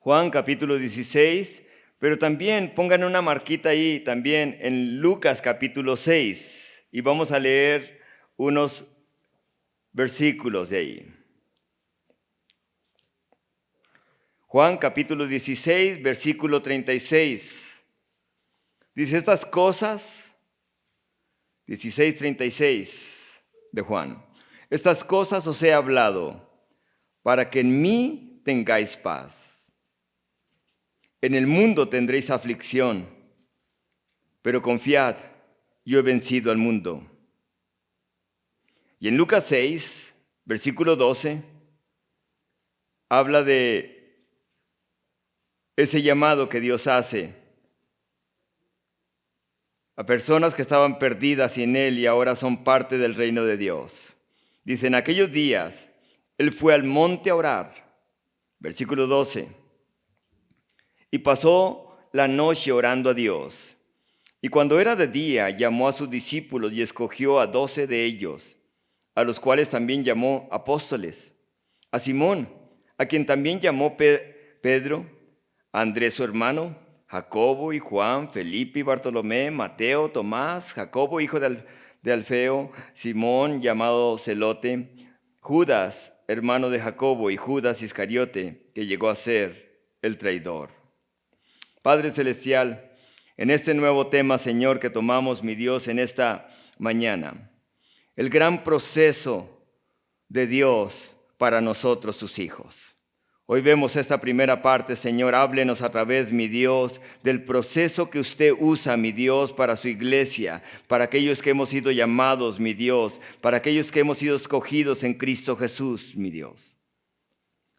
Juan capítulo 16, pero también pongan una marquita ahí también en Lucas capítulo 6 y vamos a leer unos versículos de ahí. Juan capítulo 16, versículo 36. Dice estas cosas, 16:36 de Juan. Estas cosas os he hablado para que en mí tengáis paz. En el mundo tendréis aflicción, pero confiad, yo he vencido al mundo. Y en Lucas 6, versículo 12, habla de ese llamado que Dios hace a personas que estaban perdidas sin Él y ahora son parte del reino de Dios. Dice, en aquellos días, Él fue al monte a orar. Versículo 12. Y pasó la noche orando a Dios. Y cuando era de día, llamó a sus discípulos y escogió a 12 de ellos, a los cuales también llamó apóstoles. A Simón, a quien también llamó Pedro, a Andrés su hermano, Jacobo y Juan, Felipe y Bartolomé, Mateo, Tomás, Jacobo hijo de Alfeo, Simón llamado Celote, Judas, hermano de Jacobo, y Judas Iscariote, que llegó a ser el traidor. Padre Celestial, en este nuevo tema, Señor, que tomamos, mi Dios, en esta mañana, el gran proceso de Dios para nosotros, sus hijos. Hoy vemos esta primera parte, Señor, háblenos a través, mi Dios, del proceso que usted usa, mi Dios, para su iglesia, para aquellos que hemos sido llamados, mi Dios, para aquellos que hemos sido escogidos en Cristo Jesús, mi Dios.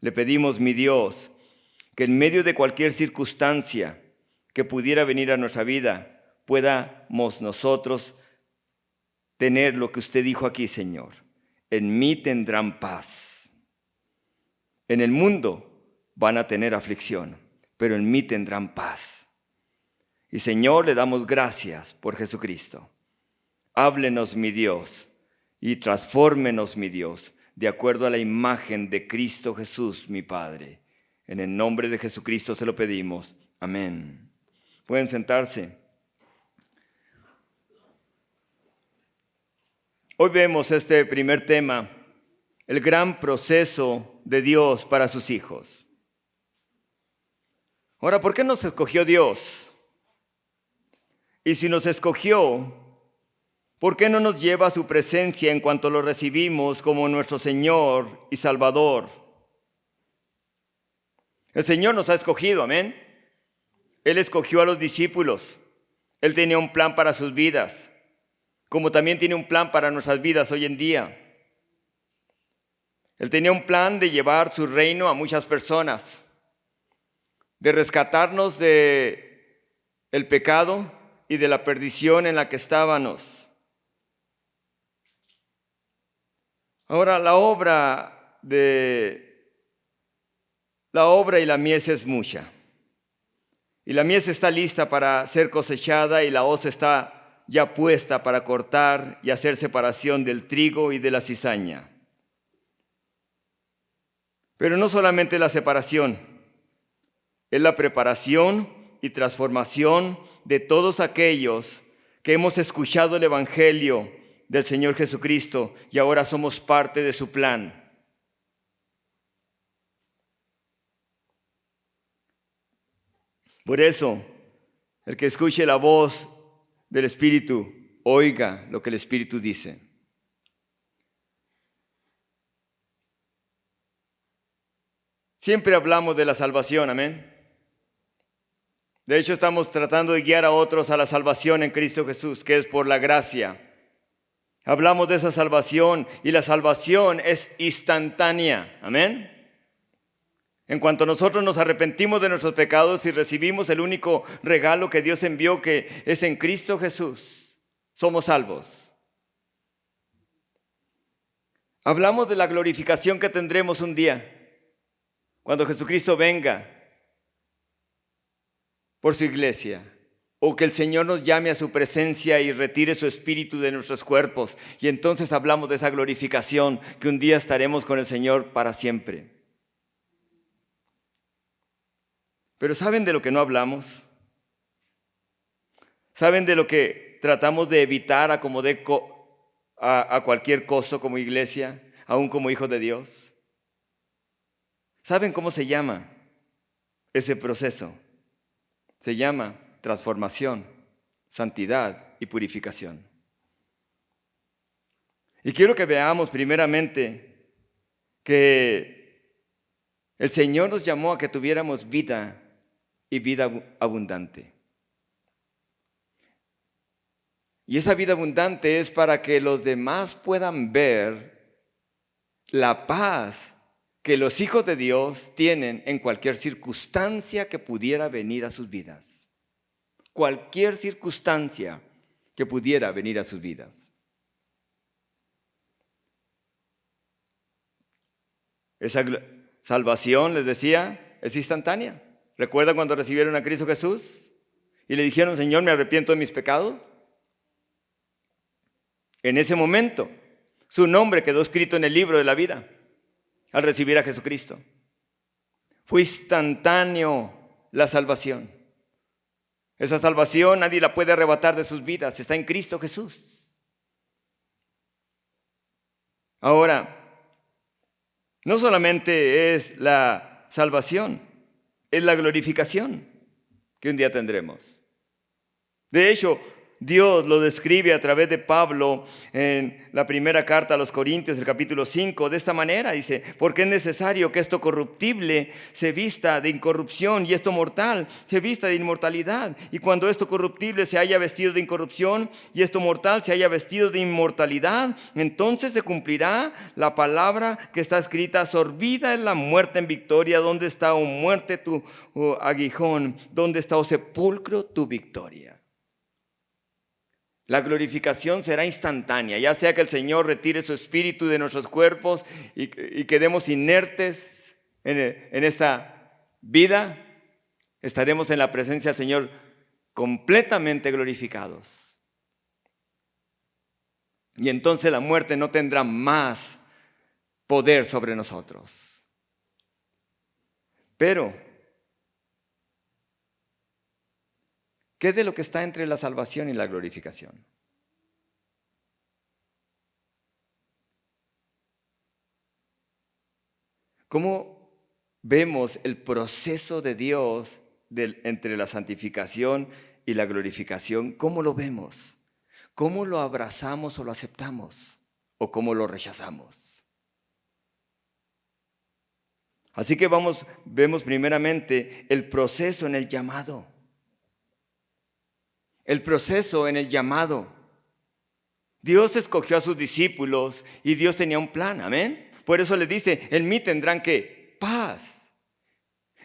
Le pedimos, mi Dios, que en medio de cualquier circunstancia que pudiera venir a nuestra vida, podamos nosotros tener lo que usted dijo aquí, Señor. En mí tendrán paz. En el mundo van a tener aflicción, pero en mí tendrán paz. Y Señor, le damos gracias por Jesucristo. Háblenos, mi Dios, y transfórmenos, mi Dios, de acuerdo a la imagen de Cristo Jesús, mi Padre. En el nombre de Jesucristo se lo pedimos. Amén. Pueden sentarse. Hoy vemos este primer tema, el gran proceso de Dios para sus hijos. Ahora, ¿por qué nos escogió Dios? Y si nos escogió, ¿por qué no nos lleva a su presencia en cuanto lo recibimos como nuestro Señor y Salvador? El Señor nos ha escogido, amén. Él escogió a los discípulos. Él tenía un plan para sus vidas, como también tiene un plan para nuestras vidas hoy en día. Él tenía un plan de llevar su reino a muchas personas, de rescatarnos de el pecado y de la perdición en la que estábamos. Ahora, la obra y la mies es mucha. Y la mies está lista para ser cosechada y la hoz está ya puesta para cortar y hacer separación del trigo y de la cizaña. Pero no solamente la separación, es la preparación y transformación de todos aquellos que hemos escuchado el Evangelio del Señor Jesucristo y ahora somos parte de su plan. Por eso, el que escuche la voz del Espíritu, oiga lo que el Espíritu dice. Siempre hablamos de la salvación, amén. De hecho, estamos tratando de guiar a otros a la salvación en Cristo Jesús, que es por la gracia. Hablamos de esa salvación y la salvación es instantánea, amén. En cuanto nosotros nos arrepentimos de nuestros pecados y recibimos el único regalo que Dios envió, que es en Cristo Jesús, somos salvos. Hablamos de la glorificación que tendremos un día, cuando Jesucristo venga por su iglesia, o que el Señor nos llame a su presencia y retire su espíritu de nuestros cuerpos. Y entonces hablamos de esa glorificación, que un día estaremos con el Señor para siempre. Pero ¿saben de lo que no hablamos? ¿Saben de lo que tratamos de evitar a cualquier costo como iglesia, aún como hijos de Dios? ¿Saben cómo se llama ese proceso? Se llama transformación, santidad y purificación. Y quiero que veamos primeramente que el Señor nos llamó a que tuviéramos vida y vida abundante. Y esa vida abundante es para que los demás puedan ver la paz que los hijos de Dios tienen en cualquier circunstancia que pudiera venir a sus vidas. Cualquier circunstancia que pudiera venir a sus vidas. Esa salvación, les decía, es instantánea. ¿Recuerdan cuando recibieron a Cristo Jesús y le dijeron, Señor, me arrepiento de mis pecados? En ese momento, su nombre quedó escrito en el libro de la vida al recibir a Jesucristo. Fue instantáneo la salvación. Esa salvación nadie la puede arrebatar de sus vidas. Está en Cristo Jesús. Ahora, no solamente es la salvación, es la glorificación que un día tendremos. De hecho, Dios lo describe a través de Pablo en la primera carta a los Corintios, el capítulo 5, de esta manera, dice, porque es necesario que esto corruptible se vista de incorrupción y esto mortal se vista de inmortalidad. Y cuando esto corruptible se haya vestido de incorrupción y esto mortal se haya vestido de inmortalidad, entonces se cumplirá la palabra que está escrita, sorbida es la muerte en victoria. ¿Dónde está, oh muerte, tu aguijón? ¿Dónde está, oh sepulcro, tu victoria? La glorificación será instantánea, ya sea que el Señor retire su espíritu de nuestros cuerpos y quedemos inertes en esta vida, estaremos en la presencia del Señor completamente glorificados. Y entonces la muerte no tendrá más poder sobre nosotros. Pero, ¿qué es de lo que está entre la salvación y la glorificación? ¿Cómo vemos el proceso de Dios entre la santificación y la glorificación? ¿Cómo lo vemos? ¿Cómo lo abrazamos o lo aceptamos? ¿O cómo lo rechazamos? Así que vemos primeramente el proceso en el llamado. El proceso en el llamado. Dios escogió a sus discípulos y Dios tenía un plan, amén. Por eso les dice, en mí tendrán ¿qué? Paz.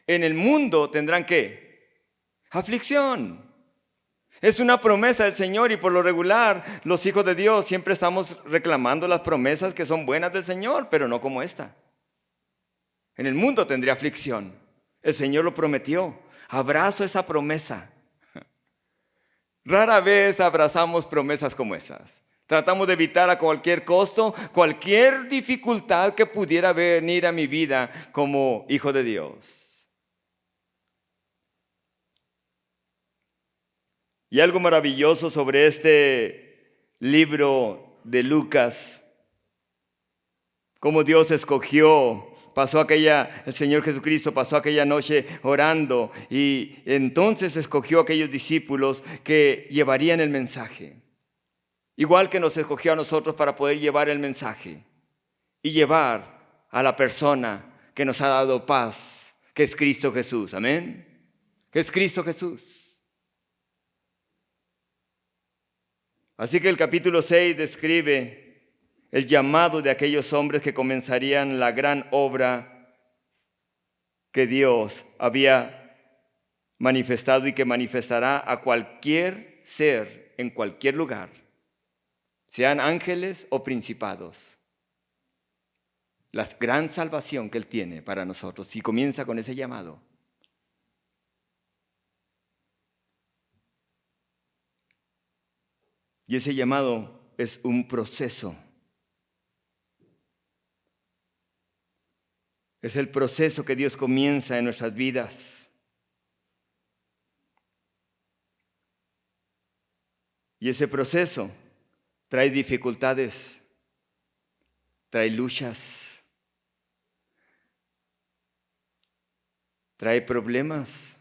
En el mundo tendrán ¿qué? Aflicción. Es una promesa del Señor y por lo regular los hijos de Dios siempre estamos reclamando las promesas que son buenas del Señor, pero no como esta. En el mundo tendría aflicción. El Señor lo prometió. Abrazo esa promesa. Rara vez abrazamos promesas como esas. Tratamos de evitar a cualquier costo, cualquier dificultad que pudiera venir a mi vida como hijo de Dios. Y algo maravilloso sobre este libro de Lucas, cómo Dios escogió. El Señor Jesucristo pasó aquella noche orando y entonces escogió a aquellos discípulos que llevarían el mensaje. Igual que nos escogió a nosotros para poder llevar el mensaje y llevar a la persona que nos ha dado paz, que es Cristo Jesús. Amén. Que es Cristo Jesús. Así que el capítulo 6 describe el llamado de aquellos hombres que comenzarían la gran obra que Dios había manifestado y que manifestará a cualquier ser en cualquier lugar, sean ángeles o principados. La gran salvación que Él tiene para nosotros y comienza con ese llamado. Y ese llamado es un proceso. Es el proceso que Dios comienza en nuestras vidas. Y ese proceso trae dificultades, trae luchas, trae problemas,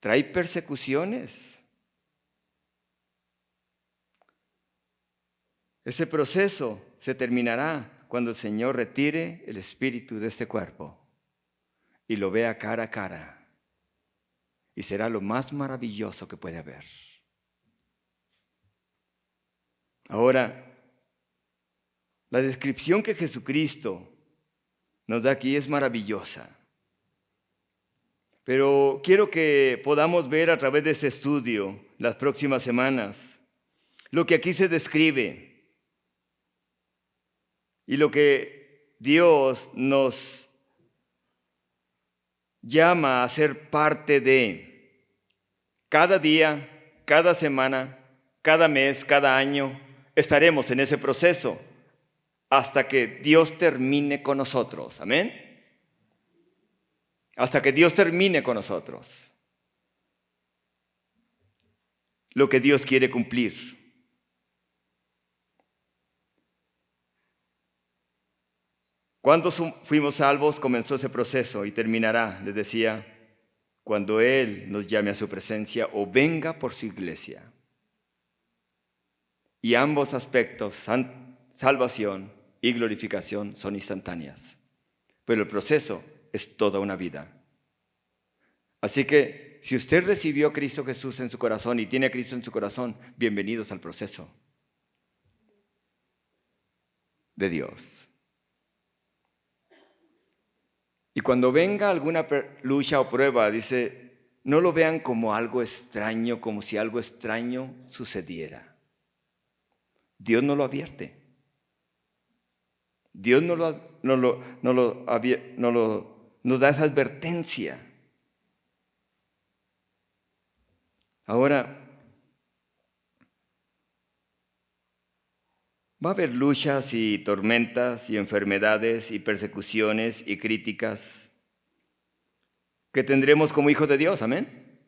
trae persecuciones. Ese proceso se terminará cuando el Señor retire el espíritu de este cuerpo y lo vea cara a cara. Y será lo más maravilloso que puede haber. Ahora, la descripción que Jesucristo nos da aquí es maravillosa. Pero quiero que podamos ver a través de este estudio las próximas semanas lo que aquí se describe y lo que Dios nos llama a ser parte de cada día, cada semana, cada mes, cada año. Estaremos en ese proceso hasta que Dios termine con nosotros. Amén. Hasta que Dios termine con nosotros lo que Dios quiere cumplir. Cuando fuimos salvos comenzó ese proceso y terminará, les decía, cuando Él nos llame a su presencia o venga por su iglesia. Y ambos aspectos, salvación y glorificación, son instantáneas. Pero el proceso es toda una vida. Así que si usted recibió a Cristo Jesús en su corazón y tiene a Cristo en su corazón, bienvenidos al proceso de Dios. Y cuando venga alguna lucha o prueba, dice, no lo vean como algo extraño, como si algo extraño sucediera. Dios no lo advierte. Dios nos da esa advertencia. Ahora, va a haber luchas y tormentas y enfermedades y persecuciones y críticas que tendremos como hijos de Dios, amén.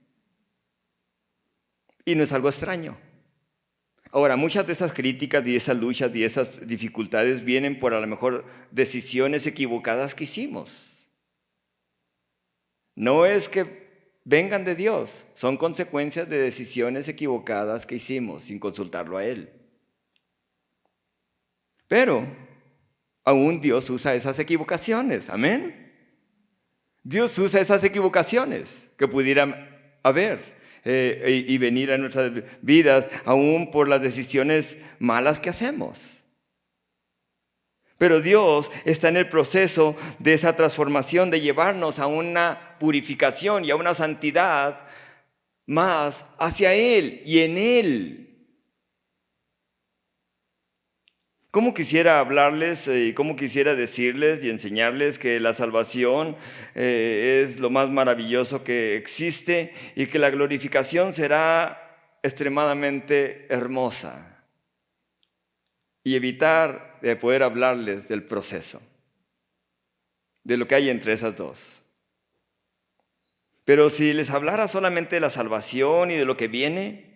Y no es algo extraño. Ahora, muchas de esas críticas y esas luchas y esas dificultades vienen por a lo mejor decisiones equivocadas que hicimos. No es que vengan de Dios, son consecuencias de decisiones equivocadas que hicimos sin consultarlo a Él. Pero aún Dios usa esas equivocaciones, amén. Dios usa esas equivocaciones que pudieran haber. Y venir a nuestras vidas aún por las decisiones malas que hacemos. Pero Dios está en el proceso de esa transformación, de llevarnos a una purificación y a una santidad más hacia Él y en Él. ¿Cómo quisiera hablarles y cómo quisiera decirles y enseñarles que la salvación es lo más maravilloso que existe y que la glorificación será extremadamente hermosa? Y evitar de poder hablarles del proceso, de lo que hay entre esas dos. Pero si les hablara solamente de la salvación y de lo que viene,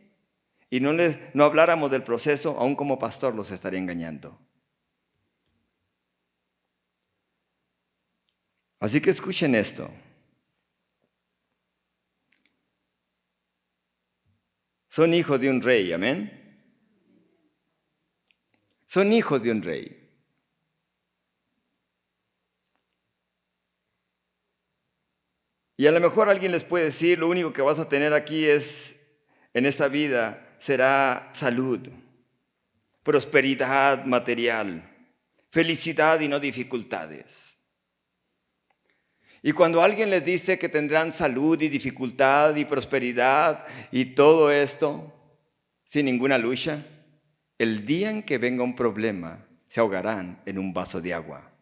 y no habláramos del proceso, aún como pastor los estaría engañando. Así que escuchen esto. Son hijos de un rey, amén. Son hijos de un rey. Y a lo mejor alguien les puede decir, lo único que vas a tener aquí es, en esta vida, será salud, prosperidad material, felicidad y no dificultades. Y cuando alguien les dice que tendrán salud y dificultad y prosperidad y todo esto sin ninguna lucha, el día en que venga un problema se ahogarán en un vaso de agua,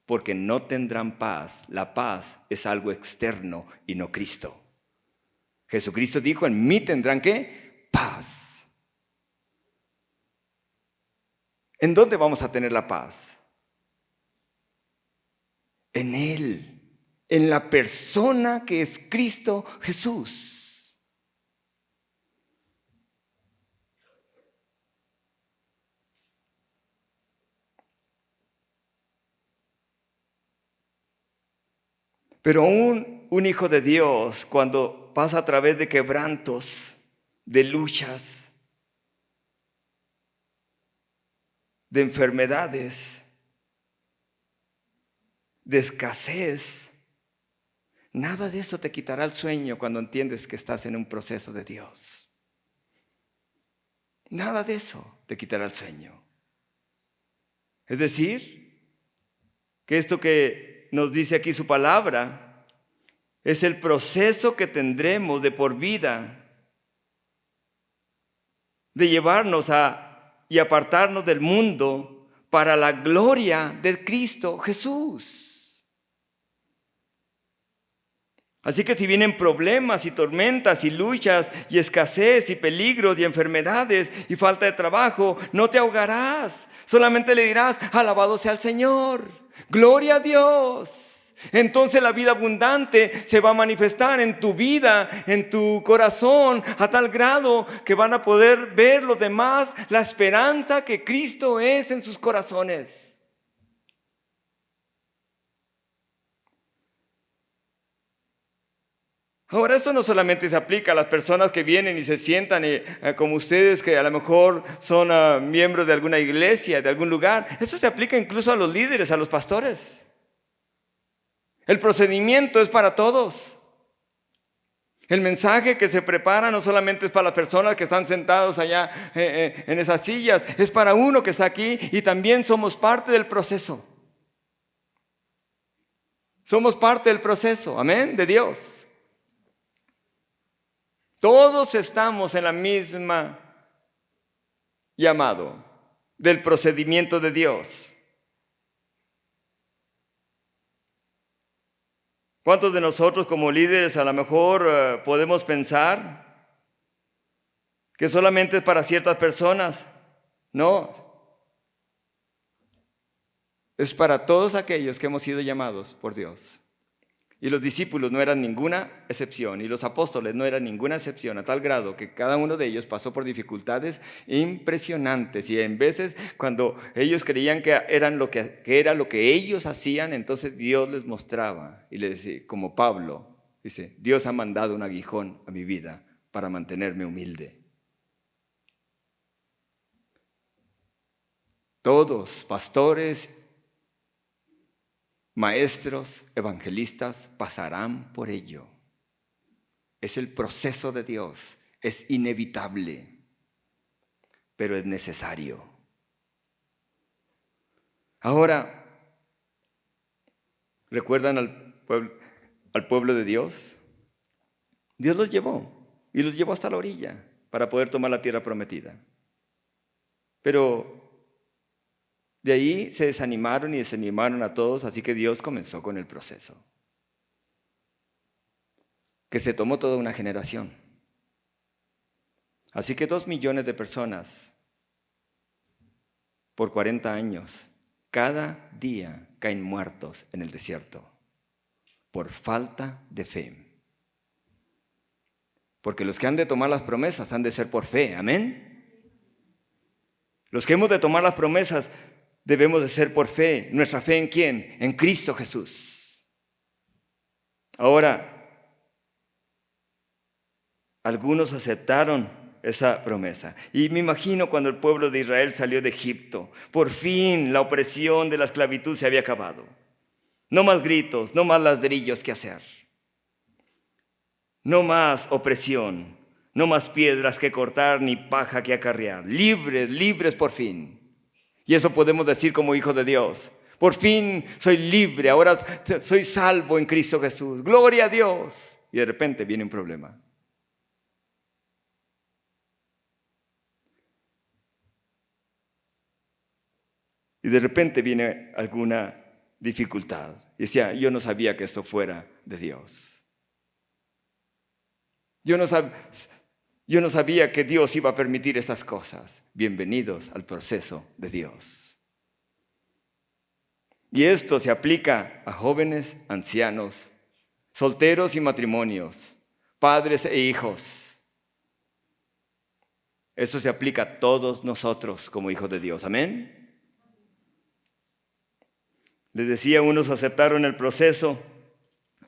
porque no tendrán paz. La paz es algo externo y no Cristo. Jesucristo dijo, en mí tendrán ¿qué? Paz. ¿En dónde vamos a tener la paz? En Él, en la persona que es Cristo Jesús. Pero un hijo de Dios, cuando pasa a través de quebrantos, de luchas, de enfermedades, de escasez, nada de eso te quitará el sueño cuando entiendes que estás en un proceso de Dios. Nada de eso te quitará el sueño. Es decir, que esto que nos dice aquí su palabra es el proceso que tendremos de por vida, de llevarnos y apartarnos del mundo para la gloria de Cristo Jesús. Así que si vienen problemas y tormentas y luchas y escasez y peligros y enfermedades y falta de trabajo, no te ahogarás. Solamente le dirás, alabado sea el Señor, gloria a Dios. Entonces la vida abundante se va a manifestar en tu vida, en tu corazón, a tal grado que van a poder ver los demás la esperanza que Cristo es en sus corazones. Ahora, esto no solamente se aplica a las personas que vienen y se sientan como ustedes, que a lo mejor son miembros de alguna iglesia, de algún lugar. Esto se aplica incluso a los líderes, a los pastores. El procedimiento es para todos. El mensaje que se prepara no solamente es para las personas que están sentados allá en esas sillas, es para uno que está aquí y también somos parte del proceso. Somos parte del proceso, amén, de Dios. Todos estamos en la misma llamado del procedimiento de Dios. ¿Cuántos de nosotros como líderes a lo mejor podemos pensar que solamente es para ciertas personas? No. Es para todos aquellos que hemos sido llamados por Dios. Y los discípulos no eran ninguna excepción, y los apóstoles no eran ninguna excepción, a tal grado que cada uno de ellos pasó por dificultades impresionantes. Y en veces, cuando ellos creían que era lo que ellos hacían, entonces Dios les mostraba y les decía, como Pablo, dice, Dios ha mandado un aguijón a mi vida para mantenerme humilde. Todos, pastores, maestros, evangelistas, pasarán por ello. Es el proceso de Dios, es inevitable, pero es necesario. Ahora, ¿recuerdan al pueblo de Dios? Dios los llevó y los llevó hasta la orilla para poder tomar la tierra prometida. Pero de ahí se desanimaron y desanimaron a todos, así que Dios comenzó con el proceso. Que se tomó toda una generación. Así que 2 millones de personas por 40 años, cada día caen muertos en el desierto por falta de fe. Porque los que han de tomar las promesas han de ser por fe, amén. Los que hemos de tomar las promesas debemos de ser por fe. ¿Nuestra fe en quién? En Cristo Jesús. Ahora, algunos aceptaron esa promesa. Y me imagino cuando el pueblo de Israel salió de Egipto, por fin la opresión de la esclavitud se había acabado. No más gritos, no más ladrillos que hacer. No más opresión, no más piedras que cortar ni paja que acarrear. Libres, libres por fin. Y eso podemos decir como hijos de Dios. Por fin soy libre, ahora soy salvo en Cristo Jesús. Gloria a Dios. Y de repente viene un problema. Y de repente viene alguna dificultad. Y decía, yo no sabía que esto fuera de Dios. Yo no sabía que Dios iba a permitir estas cosas. Bienvenidos al proceso de Dios. Y esto se aplica a jóvenes, ancianos, solteros y matrimonios, padres e hijos. Esto se aplica a todos nosotros como hijos de Dios. Amén. Les decía, unos aceptaron el proceso,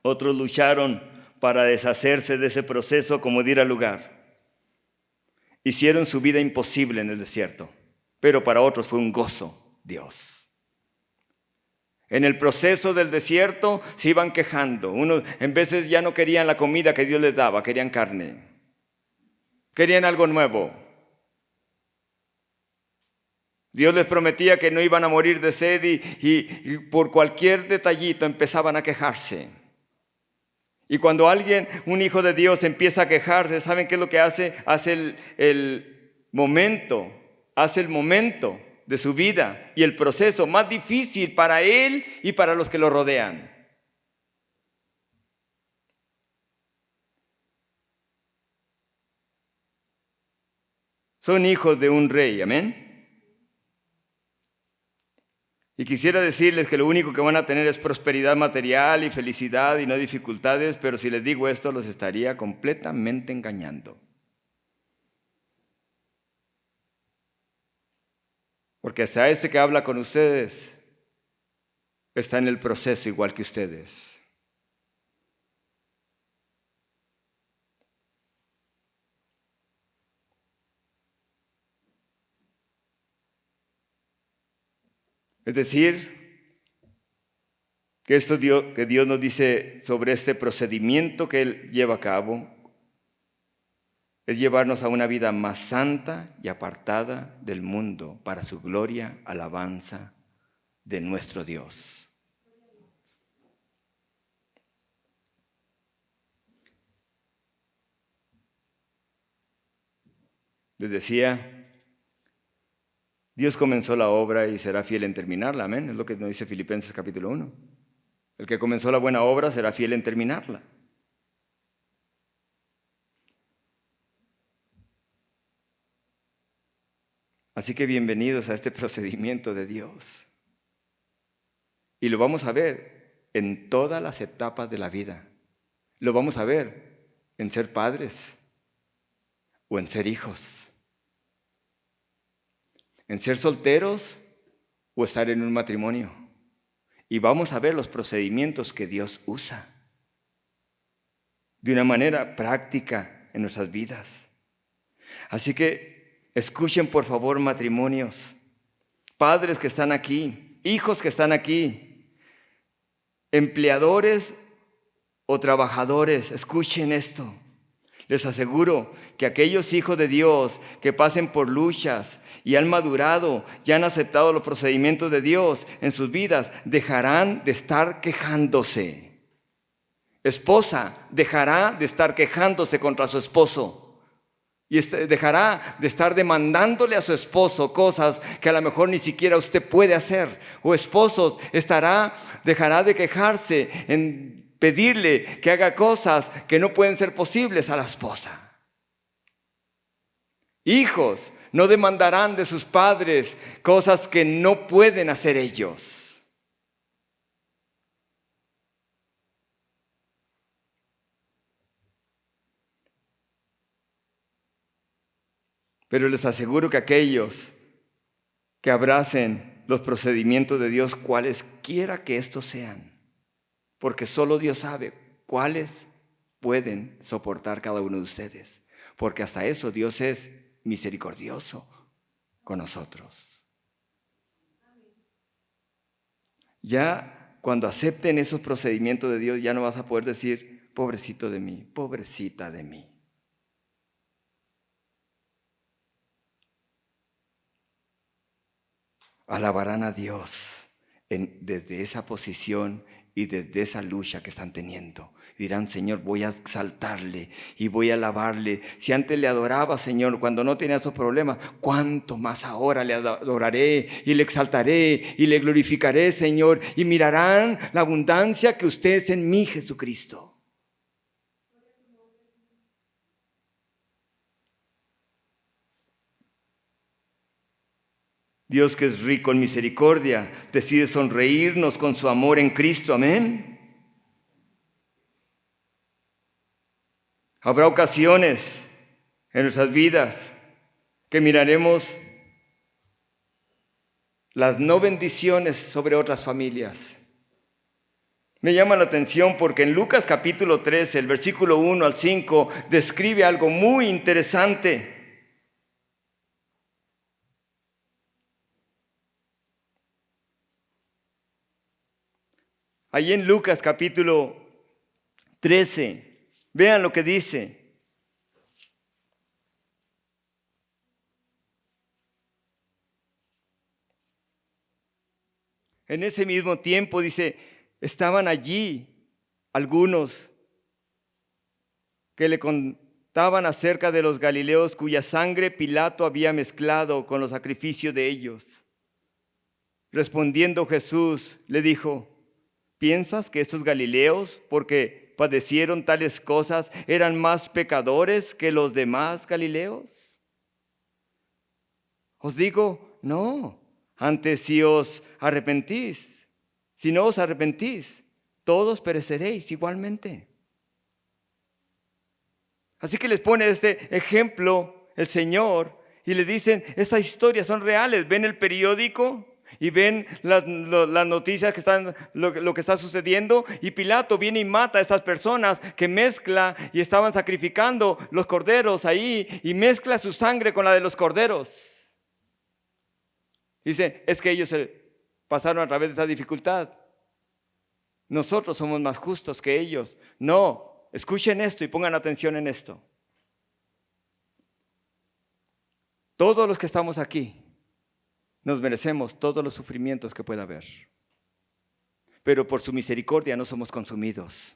Otros lucharon para deshacerse de ese proceso como diera lugar. Hicieron su vida imposible en el desierto, pero para otros fue un gozo, Dios. En el proceso del desierto se iban quejando. Unos en veces ya no querían la comida que Dios les daba, querían carne. Querían algo nuevo. Dios les prometía que no iban a morir de sed y por cualquier detallito empezaban a quejarse. Y cuando un hijo de Dios empieza a quejarse, ¿saben qué es lo que hace? Hace el momento de su vida y el proceso más difícil para él y para los que lo rodean. Son hijos de un rey, amén. Y quisiera decirles que lo único que van a tener es prosperidad material y felicidad y no dificultades, pero si les digo esto los estaría completamente engañando. Porque hasta ese que habla con ustedes está en el proceso igual que ustedes. Es decir, que Dios nos dice sobre este procedimiento que Él lleva a cabo, es llevarnos a una vida más santa y apartada del mundo para su gloria, alabanza de nuestro Dios. Les decía, Dios comenzó la obra y será fiel en terminarla, amén. Es lo que nos dice Filipenses capítulo 1. El que comenzó la buena obra será fiel en terminarla. Así que bienvenidos a este procedimiento de Dios. Y lo vamos a ver en todas las etapas de la vida. Lo vamos a ver en ser padres o en ser hijos. En ser solteros o estar en un matrimonio. Y vamos a ver los procedimientos que Dios usa de una manera práctica en nuestras vidas. Así que escuchen por favor matrimonios, padres que están aquí, hijos que están aquí, empleadores o trabajadores, escuchen esto. Les aseguro que aquellos hijos de Dios que pasen por luchas y han madurado y han aceptado los procedimientos de Dios en sus vidas, dejarán de estar quejándose. Esposa dejará de estar quejándose contra su esposo y dejará de estar demandándole a su esposo cosas que a lo mejor ni siquiera usted puede hacer. O esposos dejará de quejarse en pedirle que haga cosas que no pueden ser posibles a la esposa. Hijos no demandarán de sus padres cosas que no pueden hacer ellos. Pero les aseguro que aquellos que abracen los procedimientos de Dios, cualesquiera que estos sean, porque solo Dios sabe cuáles pueden soportar cada uno de ustedes. Porque hasta eso Dios es misericordioso con nosotros. Ya cuando acepten esos procedimientos de Dios, ya no vas a poder decir, pobrecito de mí, pobrecita de mí. Alabarán a Dios desde esa posición y desde esa lucha que están teniendo. Dirán, Señor, voy a exaltarle y voy a alabarle. Si antes le adoraba, Señor, cuando no tenía esos problemas, ¿cuánto más ahora le adoraré y le exaltaré y le glorificaré, Señor? Y mirarán la abundancia que usted es en mí, Jesucristo. Dios, que es rico en misericordia, decide sonreírnos con su amor en Cristo. Amén. Habrá ocasiones en nuestras vidas que miraremos las no bendiciones sobre otras familias. Me llama la atención porque en Lucas capítulo 13, el versículo 1 al 5, describe algo muy interesante. Allí en Lucas capítulo 13, vean lo que dice. En ese mismo tiempo, dice, estaban allí algunos que le contaban acerca de los galileos cuya sangre Pilato había mezclado con los sacrificios de ellos. Respondiendo Jesús, le dijo, ¿piensas que estos galileos, porque padecieron tales cosas, eran más pecadores que los demás galileos? Os digo, no, antes si os arrepentís, si no os arrepentís, todos pereceréis igualmente. Así que les pone este ejemplo el Señor y le dicen, estas historias son reales. Ven el periódico y ven las noticias que están, lo que está sucediendo, y Pilato viene y mata a estas personas que mezcla y estaban sacrificando los corderos ahí y mezcla su sangre con la de los corderos. Dice, es que ellos pasaron a través de esa dificultad. Nosotros somos más justos que ellos. No, escuchen esto y pongan atención en esto. Todos los que estamos aquí nos merecemos todos los sufrimientos que pueda haber. Pero por su misericordia no somos consumidos.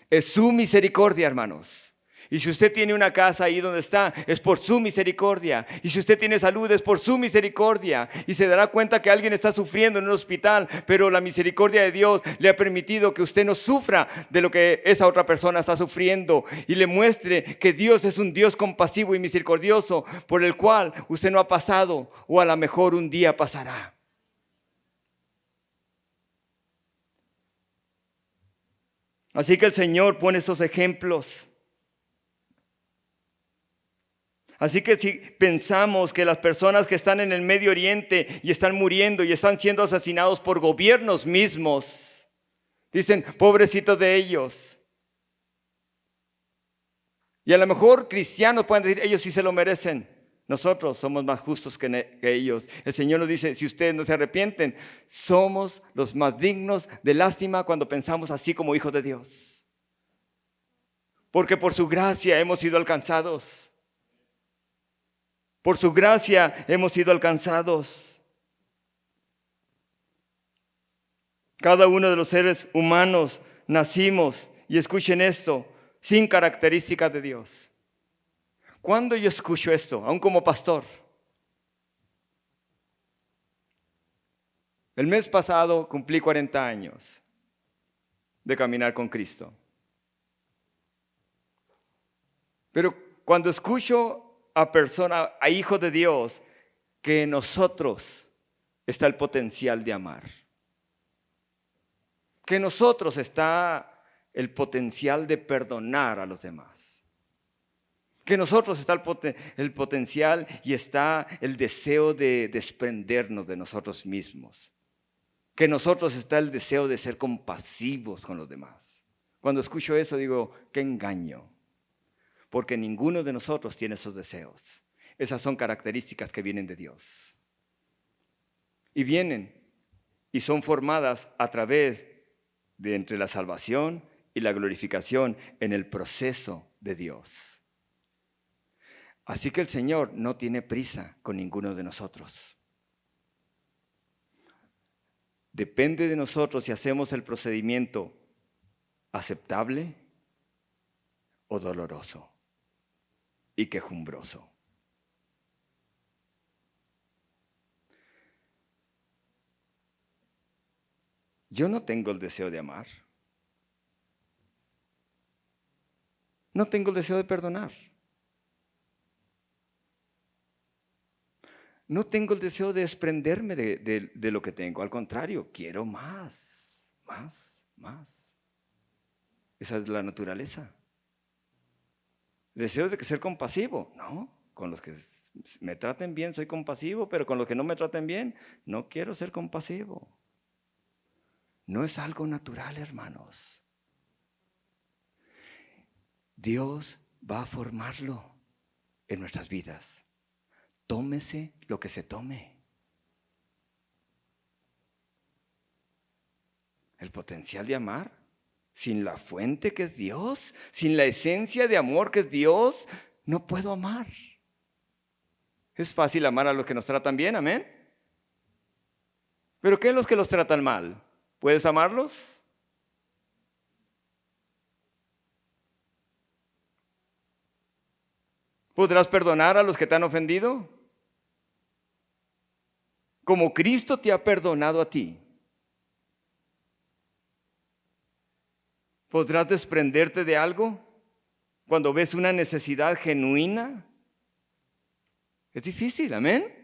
Es su misericordia, hermanos. Y si usted tiene una casa ahí donde está, es por su misericordia. Y si usted tiene salud, es por su misericordia. Y se dará cuenta que alguien está sufriendo en un hospital, pero la misericordia de Dios le ha permitido que usted no sufra de lo que esa otra persona está sufriendo. Y le muestre que Dios es un Dios compasivo y misericordioso, por el cual usted no ha pasado, o a lo mejor un día pasará. Así que el Señor pone estos ejemplos. Así que si pensamos que las personas que están en el Medio Oriente y están muriendo y están siendo asesinados por gobiernos mismos, dicen, pobrecitos de ellos. Y a lo mejor cristianos pueden decir, ellos sí se lo merecen. Nosotros somos más justos que ellos. El Señor nos dice, si ustedes no se arrepienten, somos los más dignos de lástima cuando pensamos así como hijos de Dios. Porque por su gracia hemos sido alcanzados. Por su gracia hemos sido alcanzados. Cada uno de los seres humanos nacimos, y escuchen esto, sin características de Dios. ¿Cuándo yo escucho esto? Aún como pastor. El mes pasado cumplí 40 años de caminar con Cristo. Pero cuando escucho a hijos de Dios, que en nosotros está el potencial de amar. Que en nosotros está el potencial de perdonar a los demás. Que en nosotros está el potencial y está el deseo de desprendernos de nosotros mismos. Que en nosotros está el deseo de ser compasivos con los demás. Cuando escucho eso digo, qué engaño. Porque ninguno de nosotros tiene esos deseos. Esas son características que vienen de Dios. Y vienen y son formadas a través de entre la salvación y la glorificación en el proceso de Dios. Así que el Señor no tiene prisa con ninguno de nosotros. Depende de nosotros si hacemos el procedimiento aceptable o doloroso y quejumbroso. Yo no tengo el deseo de amar. No tengo el deseo de perdonar. No tengo el deseo de desprenderme de lo que tengo. Al contrario, quiero más, más, más. Esa es la naturaleza. Deseo de ser compasivo. No, con los que me traten bien soy compasivo, pero con los que no me traten bien, no quiero ser compasivo. No es algo natural, hermanos. Dios va a formarlo en nuestras vidas. Tómese lo que se tome. El potencial de amar, sin la fuente que es Dios, sin la esencia de amor que es Dios, no puedo amar. Es fácil amar a los que nos tratan bien, amén. ¿Pero qué es los que los tratan mal? ¿Puedes amarlos? ¿Podrás perdonar a los que te han ofendido? Como Cristo te ha perdonado a ti. ¿Podrás desprenderte de algo cuando ves una necesidad genuina? Es difícil, amén.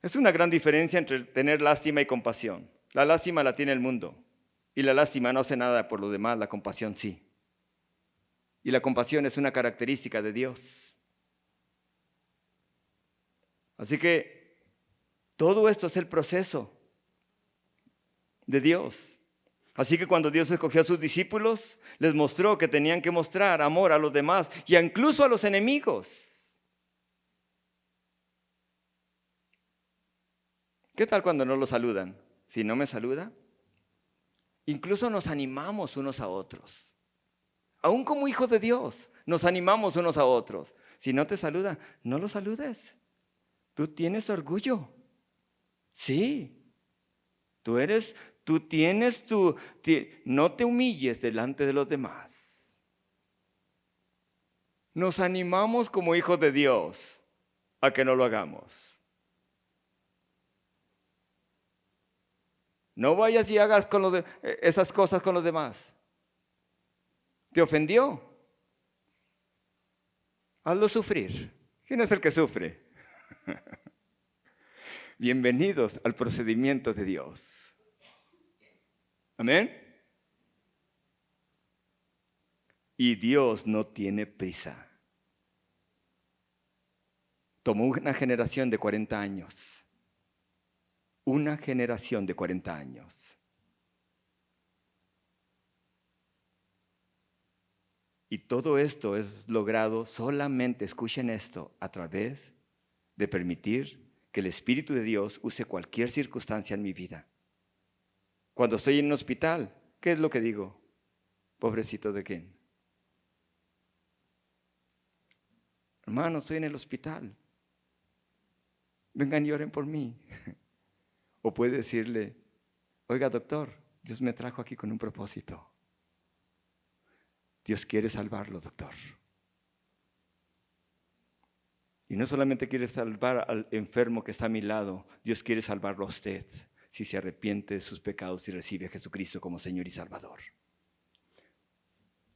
Es una gran diferencia entre tener lástima y compasión. La lástima la tiene el mundo y la lástima no hace nada por los demás, la compasión sí. Y la compasión es una característica de Dios. Así que todo esto es el proceso de Dios. Así que cuando Dios escogió a sus discípulos, les mostró que tenían que mostrar amor a los demás y incluso a los enemigos. ¿Qué tal cuando no lo saludan? Si no me saluda, incluso nos animamos unos a otros. Aún como hijos de Dios, nos animamos unos a otros. Si no te saluda, no lo saludes. Tú tienes orgullo. Sí. No te humilles delante de los demás. Nos animamos como hijos de Dios a que no lo hagamos. No vayas y hagas esas cosas con los demás. ¿Te ofendió? Hazlo sufrir. ¿Quién es el que sufre? Bienvenidos al procedimiento de Dios. Amén. Y Dios no tiene prisa. Tomó una generación de 40 años. Una generación de 40 años. Y todo esto es logrado solamente, escuchen esto, a través de permitir que el Espíritu de Dios use cualquier circunstancia en mi vida. Cuando estoy en un hospital, ¿qué es lo que digo? Pobrecito de quién. Hermano, estoy en el hospital. Vengan y oren por mí. O puede decirle, oiga doctor, Dios me trajo aquí con un propósito. Dios quiere salvarlo, doctor. Y no solamente quiere salvar al enfermo que está a mi lado, Dios quiere salvarlo a usted si se arrepiente de sus pecados y recibe a Jesucristo como Señor y Salvador.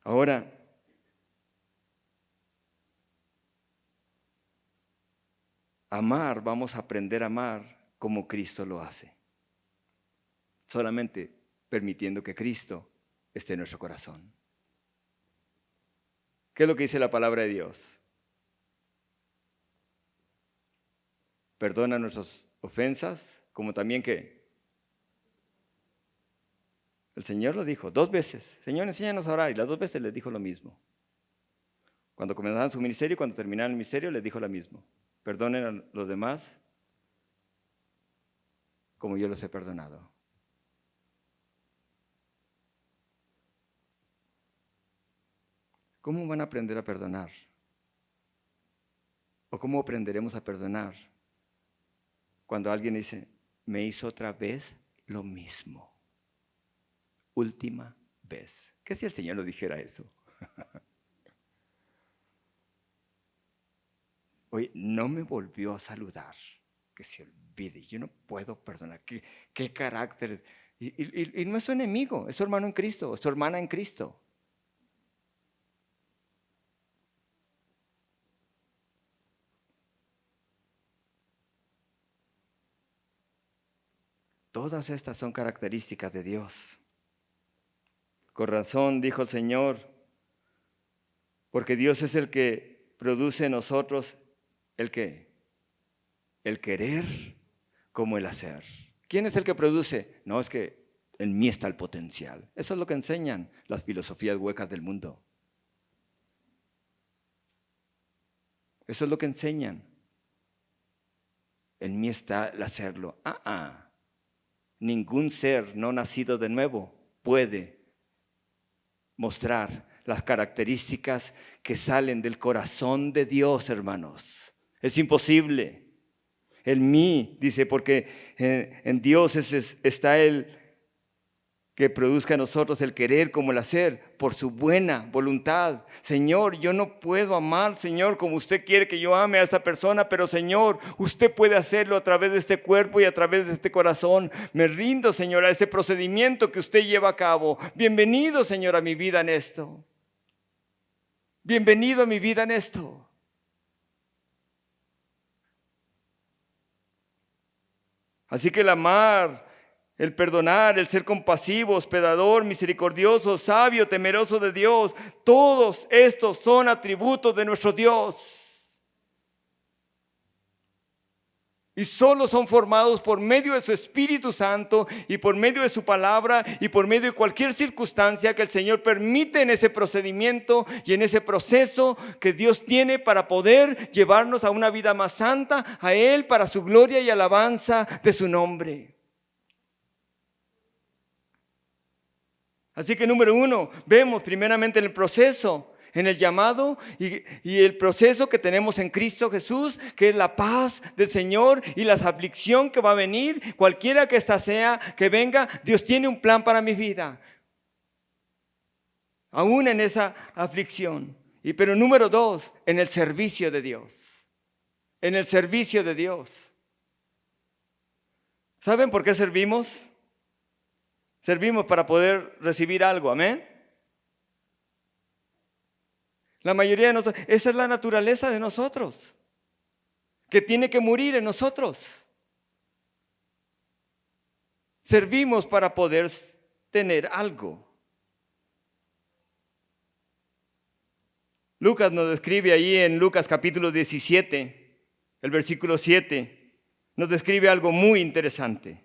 Ahora, vamos a aprender a amar como Cristo lo hace. Solamente permitiendo que Cristo esté en nuestro corazón. ¿Qué es lo que dice la palabra de Dios? Perdona nuestras ofensas, como también que el Señor lo dijo 2 veces. Señor, enséñanos a orar. Y las 2 veces les dijo lo mismo. Cuando comenzaban su ministerio y cuando terminaban el ministerio les dijo lo mismo. Perdonen a los demás como yo los he perdonado. ¿Cómo van a aprender a perdonar? ¿O cómo aprenderemos a perdonar cuando alguien dice, me hizo otra vez lo mismo? Última vez. ¿Qué si el Señor nos dijera eso? Oye, no me volvió a saludar. Que se olvide. Yo no puedo perdonar. ¿Qué carácter? Y no es su enemigo, es su hermano en Cristo, es su hermana en Cristo. Todas estas son características de Dios. Con razón dijo el Señor, porque Dios es el que produce en nosotros el el querer como el hacer. ¿Quién es el que produce? No, es que en mí está el potencial. Eso es lo que enseñan las filosofías huecas del mundo. Eso es lo que enseñan. En mí está el hacerlo. Ningún ser no nacido de nuevo puede mostrar las características que salen del corazón de Dios, hermanos. Es imposible. En mí, dice, porque en Dios está el que produzca en nosotros el querer como el hacer, por su buena voluntad. Señor, yo no puedo amar, Señor, como usted quiere que yo ame a esta persona, pero Señor, usted puede hacerlo a través de este cuerpo y a través de este corazón. Me rindo, Señor, a ese procedimiento que usted lleva a cabo. Bienvenido, Señor, a mi vida en esto. Bienvenido a mi vida en esto. Así que el amar, el perdonar, el ser compasivo, hospedador, misericordioso, sabio, temeroso de Dios, todos estos son atributos de nuestro Dios. Y solo son formados por medio de su Espíritu Santo y por medio de su palabra y por medio de cualquier circunstancia que el Señor permite en ese procedimiento y en ese proceso que Dios tiene para poder llevarnos a una vida más santa, a Él para su gloria y alabanza de su nombre. Así que número 1, vemos primeramente en el proceso, en el llamado y el proceso que tenemos en Cristo Jesús, que es la paz del Señor y la aflicción que va a venir, cualquiera que ésta sea, que venga, Dios tiene un plan para mi vida. Aún en esa aflicción. Pero número 2, en el servicio de Dios. En el servicio de Dios. ¿Saben por qué servimos? Servimos para poder recibir algo, amén. La mayoría de nosotros, esa es la naturaleza de nosotros, que tiene que morir en nosotros. Servimos para poder tener algo. Lucas nos describe ahí en Lucas capítulo 17, el versículo 7, nos describe algo muy interesante.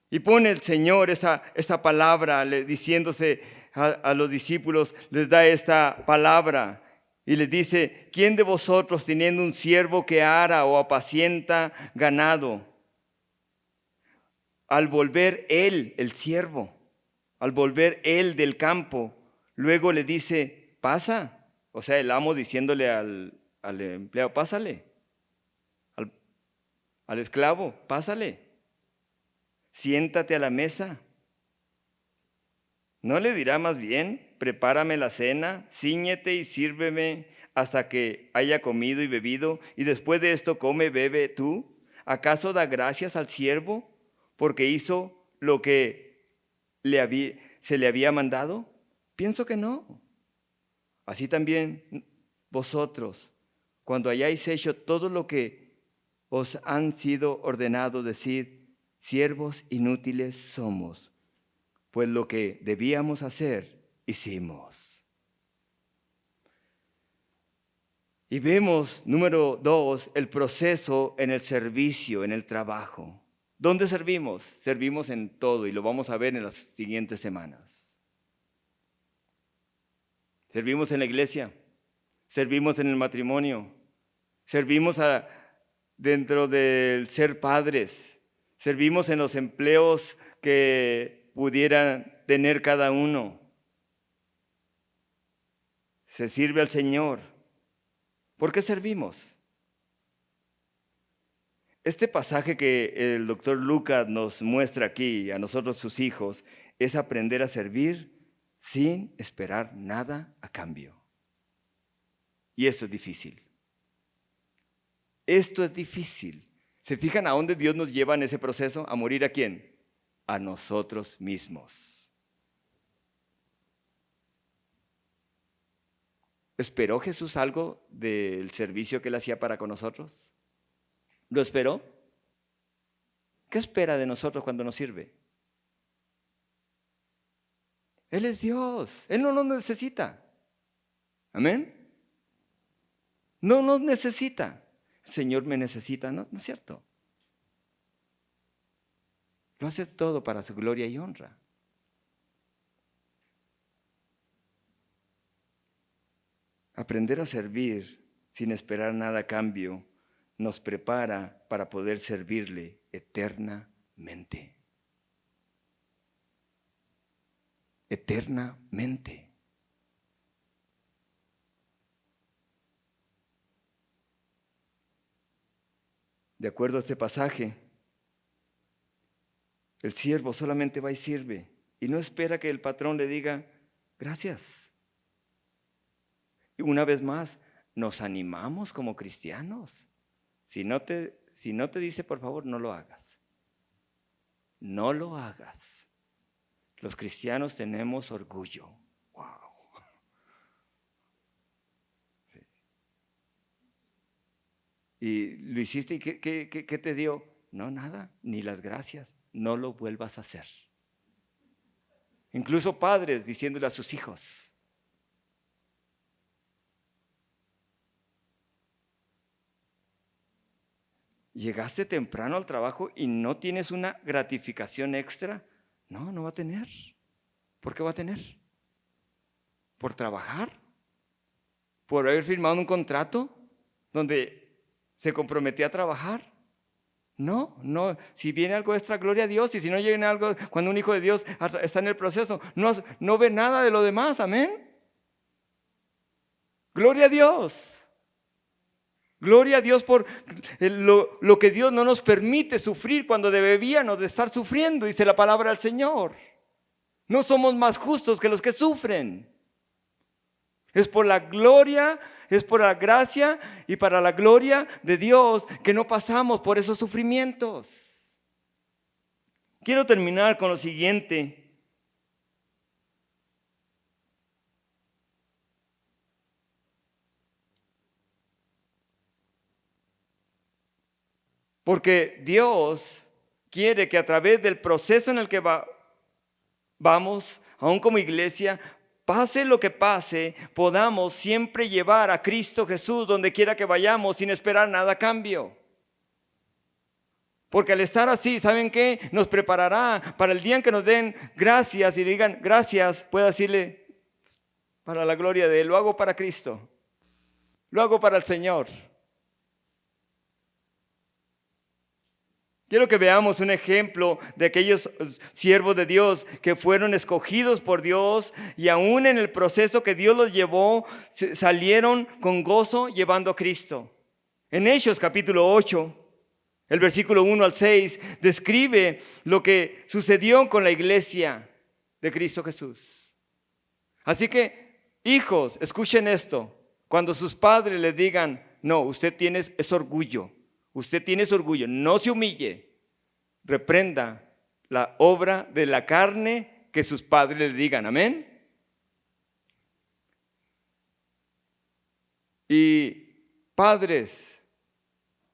Y pone el Señor esta palabra diciéndose a los discípulos, les da esta palabra y les dice: ¿quién de vosotros, teniendo un siervo que ara o apacienta ganado, al volver él, el siervo, al volver él del campo, luego le dice, pasa? O sea, el amo diciéndole al empleado, pásale, al esclavo, pásale. Siéntate a la mesa. ¿No le dirá más bien, prepárame la cena, cíñete y sírveme hasta que haya comido y bebido, y después de esto come, bebe tú? ¿Acaso da gracias al siervo porque hizo lo que se le había mandado? Pienso que no. Así también vosotros, cuando hayáis hecho todo lo que os han sido ordenado, decid: siervos inútiles somos, pues lo que debíamos hacer, hicimos. Y vemos, número 2, el proceso en el servicio, en el trabajo. ¿Dónde servimos? Servimos en todo y lo vamos a ver en las siguientes semanas. Servimos en la iglesia, servimos en el matrimonio, servimos dentro del ser padres, servimos en los empleos que pudieran tener cada uno. Se sirve al Señor. ¿Por qué servimos? Este pasaje que el doctor Lucas nos muestra aquí, a nosotros sus hijos, es aprender a servir sin esperar nada a cambio. Y esto es difícil. Esto es difícil. ¿Se fijan a dónde Dios nos lleva en ese proceso? ¿A morir a quién? A nosotros mismos. ¿Esperó Jesús algo del servicio que Él hacía para con nosotros? ¿Lo esperó? ¿Qué espera de nosotros cuando nos sirve? Él es Dios. Él no nos necesita. ¿Amén? No nos necesita. Señor me necesita. No, no es cierto. Lo hace todo para su gloria y honra. Aprender a servir sin esperar nada a cambio nos prepara para poder servirle eternamente. Eternamente. De acuerdo a este pasaje, el siervo solamente va y sirve y no espera que el patrón le diga gracias. Y una vez más, nos animamos como cristianos. Si no te dice por favor, no lo hagas. No lo hagas. Los cristianos tenemos orgullo. Wow. Sí. Y lo hiciste y ¿qué te dio? No, nada, ni las gracias. No lo vuelvas a hacer. Incluso padres diciéndole a sus hijos. ¿Llegaste temprano al trabajo y no tienes una gratificación extra? No, no va a tener. ¿Por qué va a tener? ¿Por trabajar? ¿Por haber firmado un contrato donde se comprometía a trabajar? No, no. Si viene algo extra, gloria a Dios. Y si no llega algo, cuando un hijo de Dios está en el proceso, no ve nada de lo demás. Amén. Gloria a Dios. Gloria a Dios por lo que Dios no nos permite sufrir cuando debíamos de estar sufriendo, dice la palabra del Señor. No somos más justos que los que sufren. Es por la gloria, es por la gracia y para la gloria de Dios que no pasamos por esos sufrimientos. Quiero terminar con lo siguiente. Porque Dios quiere que a través del proceso en el que vamos, aún como iglesia, pase lo que pase, podamos siempre llevar a Cristo Jesús donde quiera que vayamos sin esperar nada a cambio. Porque al estar así, ¿saben qué? Nos preparará para el día en que nos den gracias y digan gracias, pueda decirle para la gloria de Él, lo hago para Cristo, lo hago para el Señor. Quiero que veamos un ejemplo de aquellos siervos de Dios que fueron escogidos por Dios y aún en el proceso que Dios los llevó, salieron con gozo llevando a Cristo. En Hechos capítulo 8, el versículo 1 al 6, describe lo que sucedió con la iglesia de Cristo Jesús. Así que, hijos, escuchen esto. Cuando sus padres les digan, no, usted tiene ese orgullo. Usted tiene ese orgullo, no se humille, reprenda la obra de la carne que sus padres le digan, amén. Y padres,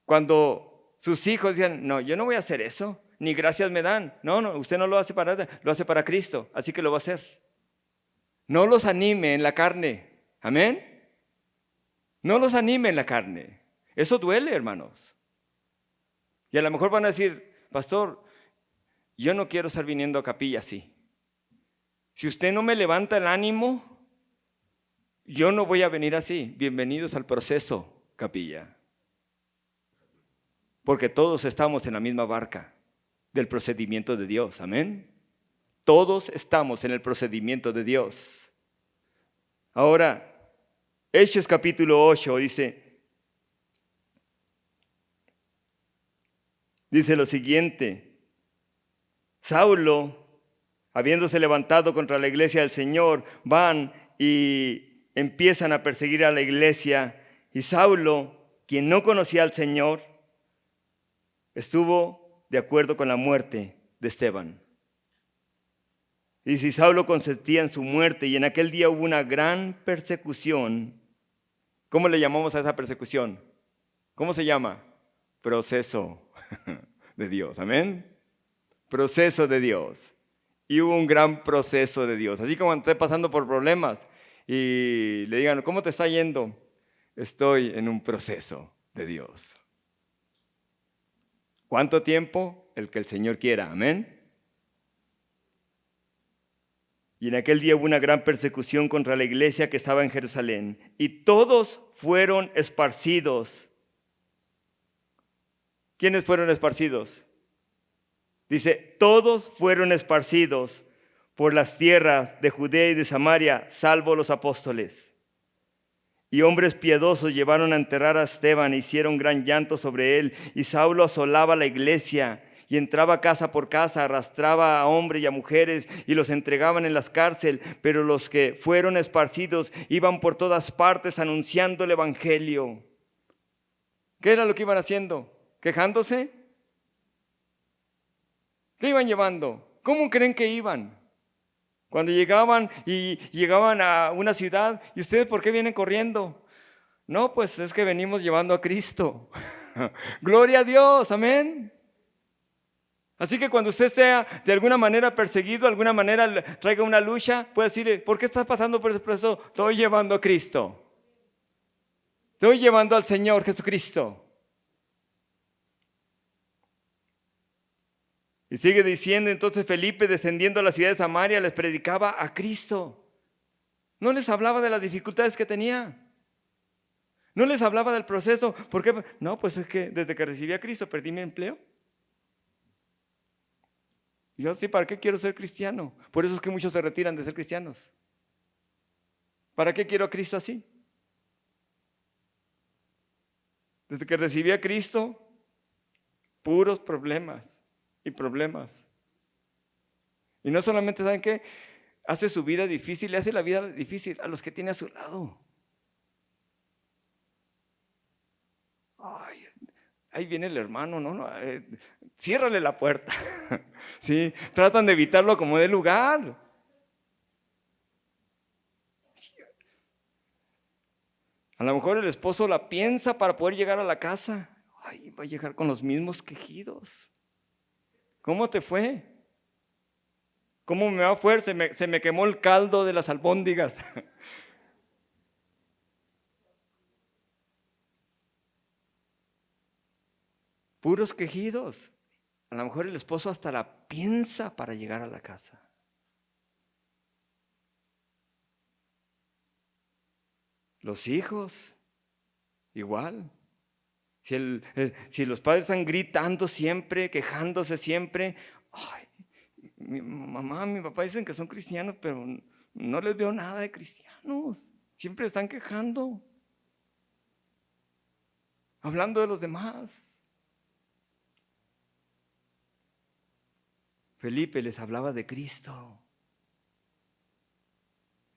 cuando sus hijos digan, no, yo no voy a hacer eso, ni gracias me dan. No, usted no lo hace para nada, lo hace para Cristo, así que lo va a hacer. No los anime en la carne, amén. No los anime en la carne, eso duele, hermanos. Y a lo mejor van a decir, pastor, yo no quiero estar viniendo a capilla así. Si usted no me levanta el ánimo, yo no voy a venir así. Bienvenidos al proceso, capilla. Porque todos estamos en la misma barca del procedimiento de Dios, amén. Todos estamos en el procedimiento de Dios. Ahora, Hechos capítulo 8 dice lo siguiente: Saulo, habiéndose levantado contra la iglesia del Señor, van y empiezan a perseguir a la iglesia. Y Saulo, quien no conocía al Señor, estuvo de acuerdo con la muerte de Esteban. Y si Saulo consentía en su muerte, y en aquel día hubo una gran persecución. ¿Cómo le llamamos a esa persecución? ¿Cómo se llama? Proceso de Dios, amén. Proceso de Dios. Y hubo un gran proceso de Dios. Así como esté pasando por problemas y le digan, ¿cómo te está yendo? Estoy en un proceso de Dios. ¿Cuánto tiempo? El que el Señor quiera. Amén. Y en aquel día hubo una gran persecución contra la iglesia que estaba en Jerusalén. Y todos fueron esparcidos. ¿Quiénes fueron esparcidos? Dice, todos fueron esparcidos por las tierras de Judea y de Samaria, salvo los apóstoles. Y hombres piadosos llevaron a enterrar a Esteban, e hicieron gran llanto sobre él. Y Saulo asolaba la iglesia y entraba casa por casa, arrastraba a hombres y a mujeres y los entregaban en las cárceles. Pero los que fueron esparcidos iban por todas partes anunciando el evangelio. ¿Qué era lo que iban haciendo? ¿Quejándose? ¿Qué iban llevando? ¿Cómo creen que iban? Cuando llegaban a una ciudad, ¿y ustedes por qué vienen corriendo? No, pues es que venimos llevando a Cristo. Gloria a Dios, amén. Así que cuando usted sea de alguna manera perseguido, de alguna manera traiga una lucha, puede decirle, ¿por qué estás pasando por ese proceso? Estoy llevando a Cristo. Estoy llevando al Señor Jesucristo. Y sigue diciendo, entonces Felipe, descendiendo a la ciudad de Samaria, les predicaba a Cristo. No les hablaba de las dificultades que tenía. No les hablaba del proceso. ¿Por qué? No, pues es que desde que recibí a Cristo perdí mi empleo. Y yo, sí, ¿para qué quiero ser cristiano? Por eso es que muchos se retiran de ser cristianos. ¿Para qué quiero a Cristo así? Desde que recibí a Cristo, puros problemas y problemas. Y no solamente, ¿saben qué? Hace su vida difícil, le hace la vida difícil a los que tiene a su lado. Ay, ahí viene el hermano, no, ciérrale la puerta. Sí, tratan de evitarlo como de lugar. A lo mejor el esposo la piensa para poder llegar a la casa. Ay, va a llegar con los mismos quejidos. ¿Cómo te fue? ¿Cómo me va a fue? Se me quemó el caldo de las albóndigas. Puros quejidos. A lo mejor el esposo hasta la piensa para llegar a la casa. Los hijos, igual. Si los padres están gritando siempre, quejándose siempre, ay, mi mamá, mi papá dicen que son cristianos, pero no les veo nada de cristianos. Siempre están quejando, hablando de los demás. Felipe les hablaba de Cristo.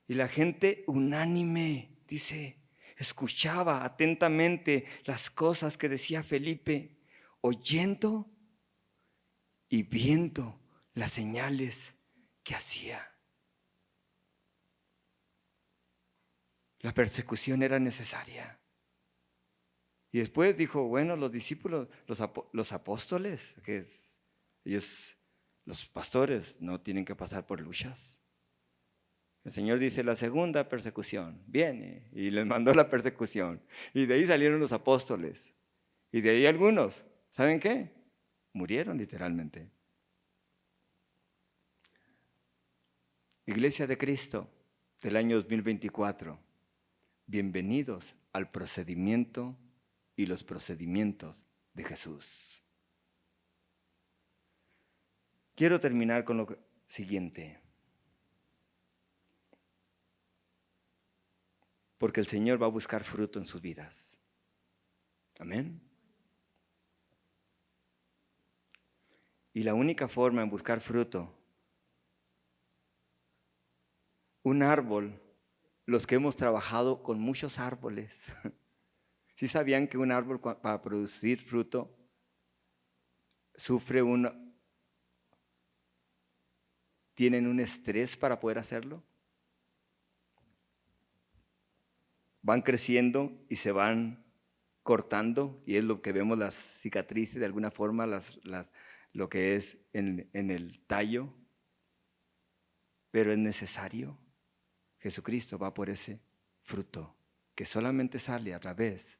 Y la gente unánime, dice, escuchaba atentamente las cosas que decía Felipe, oyendo y viendo las señales que hacía. La persecución era necesaria. Y después dijo, bueno, los discípulos, los apóstoles, que ellos, los pastores, no tienen que pasar por luchas. El Señor dice, la segunda persecución viene, y les mandó la persecución. Y de ahí salieron los apóstoles. Y de ahí algunos, ¿saben qué? Murieron literalmente. Iglesia de Cristo del año 2024, bienvenidos al procedimiento y los procedimientos de Jesús. Quiero terminar con lo siguiente. Porque el Señor va a buscar fruto en sus vidas. Amén. Y la única forma en buscar fruto, un árbol, los que hemos trabajado con muchos árboles, ¿sí sabían que un árbol para producir fruto tienen un estrés para poder hacerlo? Van creciendo y se van cortando, y es lo que vemos las cicatrices, de alguna forma, lo que es en el tallo. Pero es necesario. Jesucristo va por ese fruto que solamente sale a través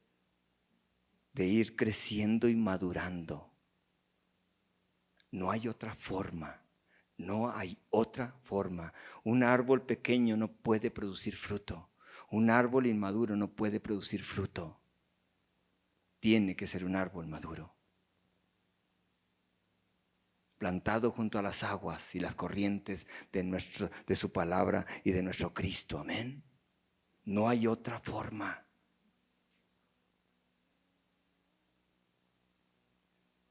de ir creciendo y madurando No hay otra forma. No hay otra forma. Un árbol pequeño no puede producir fruto. Un árbol inmaduro no puede producir fruto. Tiene que ser un árbol maduro, plantado junto a las aguas y las corrientes de su palabra y de nuestro Cristo. Amén. No hay otra forma.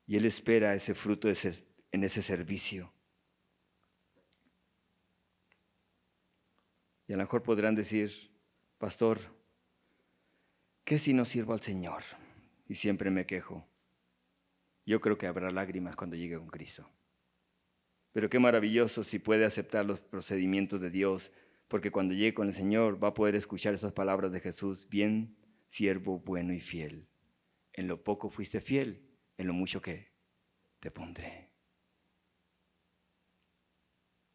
Y Él espera ese fruto en ese servicio. Y a lo mejor podrán decir, pastor, ¿qué si no sirvo al Señor? Y siempre me quejo. Yo creo que habrá lágrimas cuando llegue con Cristo. Pero qué maravilloso si puede aceptar los procedimientos de Dios, porque cuando llegue con el Señor va a poder escuchar esas palabras de Jesús: bien, siervo bueno y fiel. En lo poco fuiste fiel, en lo mucho que te pondré.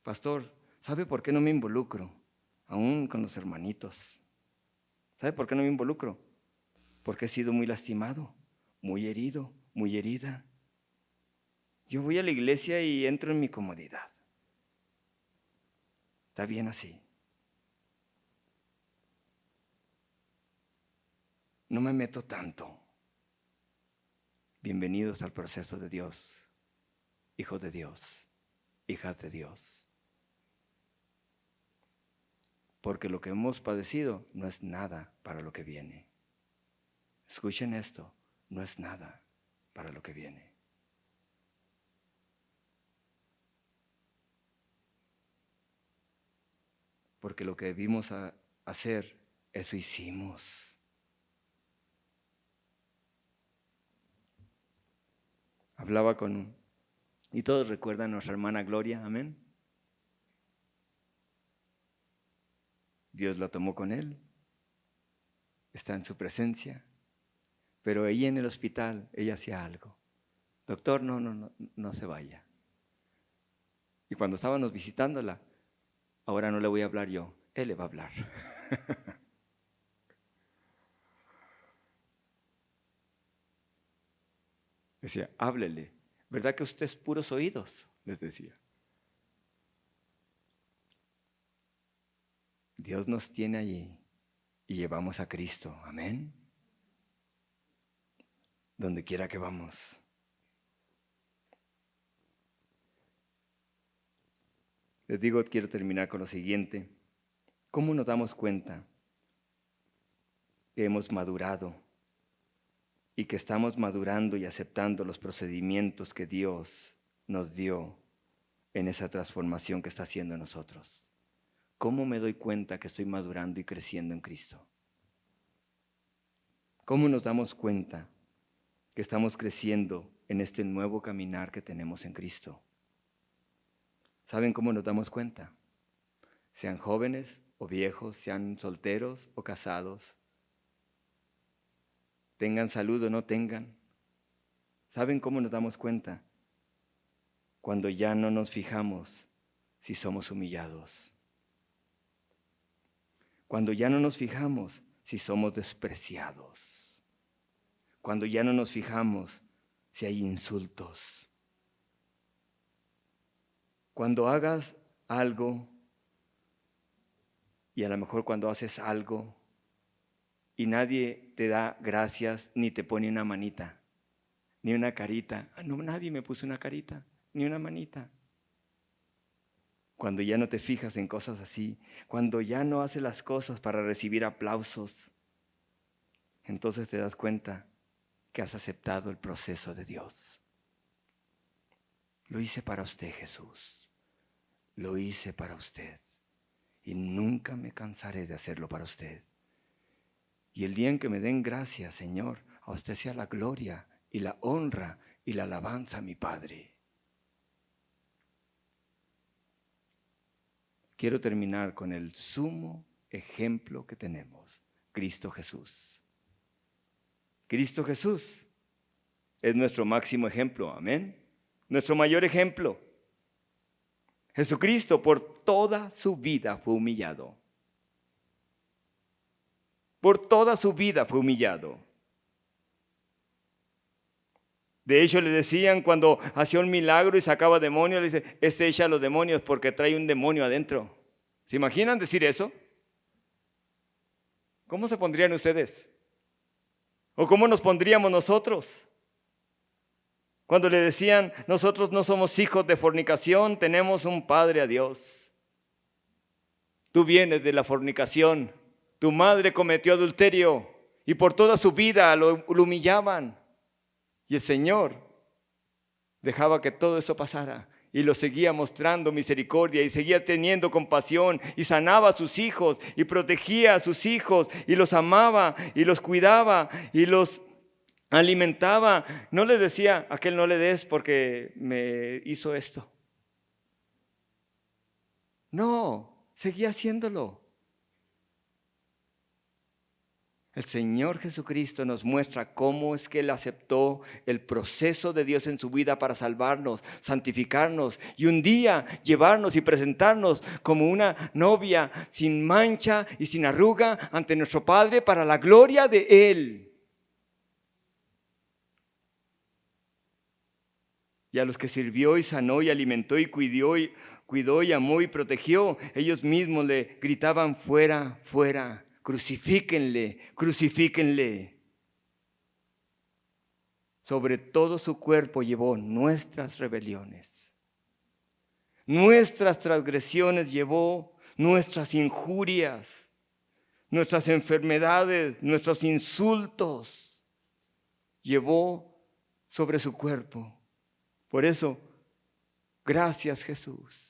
Pastor, ¿sabe por qué no me involucro? Aún con los hermanitos. ¿Sabe por qué no me involucro? Porque he sido muy lastimado, muy herido, muy herida. Yo voy a la iglesia y entro en mi comodidad. Está bien así. No me meto tanto. Bienvenidos al proceso de Dios, hijos de Dios, hijas de Dios. Porque lo que hemos padecido no es nada para lo que viene. Escuchen esto, no es nada para lo que viene. Porque lo que debimos hacer, eso hicimos. Hablaba y todos recuerdan a nuestra hermana Gloria, amén. Dios la tomó con él, está en su presencia, pero ella en el hospital, ella hacía algo. Doctor, no se vaya. Y cuando estábamos visitándola, ahora no le voy a hablar yo, él le va a hablar. Decía, háblele. ¿Verdad que usted es puros oídos? Les decía. Dios nos tiene allí y llevamos a Cristo. Amén. Donde quiera que vamos. Les digo, quiero terminar con lo siguiente. ¿Cómo nos damos cuenta que hemos madurado y que estamos madurando y aceptando los procedimientos que Dios nos dio en esa transformación que está haciendo en nosotros? ¿Cómo me doy cuenta que estoy madurando y creciendo en Cristo? ¿Cómo nos damos cuenta que estamos creciendo en este nuevo caminar que tenemos en Cristo? ¿Saben cómo nos damos cuenta? Sean jóvenes o viejos, sean solteros o casados, tengan salud o no tengan. ¿Saben cómo nos damos cuenta? Cuando ya no nos fijamos si somos humillados. Cuando ya no nos fijamos si somos despreciados. Cuando ya no nos fijamos si hay insultos. Cuando hagas algo, y a lo mejor cuando haces algo y nadie te da gracias ni te pone una manita, ni una carita. No, nadie me puso una carita, ni una manita. Cuando ya no te fijas en cosas así, cuando ya no haces las cosas para recibir aplausos, entonces te das cuenta que has aceptado el proceso de Dios. Lo hice para usted, Jesús. Lo hice para usted. Y nunca me cansaré de hacerlo para usted. Y el día en que me den gracias, Señor, a usted sea la gloria y la honra y la alabanza a mi Padre. Quiero terminar con el sumo ejemplo que tenemos, Cristo Jesús. Cristo Jesús es nuestro máximo ejemplo, amén. Nuestro mayor ejemplo. Jesucristo por toda su vida fue humillado. Por toda su vida fue humillado. De hecho, le decían cuando hacía un milagro y sacaba demonios, le dice, este echa a los demonios porque trae un demonio adentro. ¿Se imaginan decir eso? ¿Cómo se pondrían ustedes? ¿O cómo nos pondríamos nosotros? Cuando le decían, nosotros no somos hijos de fornicación, tenemos un Padre a Dios. Tú vienes de la fornicación, tu madre cometió adulterio y por toda su vida lo humillaban. Y el Señor dejaba que todo eso pasara y lo seguía mostrando misericordia y seguía teniendo compasión y sanaba a sus hijos y protegía a sus hijos y los amaba y los cuidaba y los alimentaba. No le decía, a aquel no le des porque me hizo esto. No, seguía haciéndolo. El Señor Jesucristo nos muestra cómo es que Él aceptó el proceso de Dios en su vida para salvarnos, santificarnos y un día llevarnos y presentarnos como una novia sin mancha y sin arruga ante nuestro Padre para la gloria de Él. Y a los que sirvió y sanó y alimentó y cuidó y amó y protegió, ellos mismos le gritaban fuera, fuera. Crucifíquenle, crucifíquenle. Sobre todo su cuerpo llevó nuestras rebeliones. Nuestras transgresiones llevó, nuestras injurias, nuestras enfermedades, nuestros insultos. Llevó sobre su cuerpo. Por eso, gracias Jesús.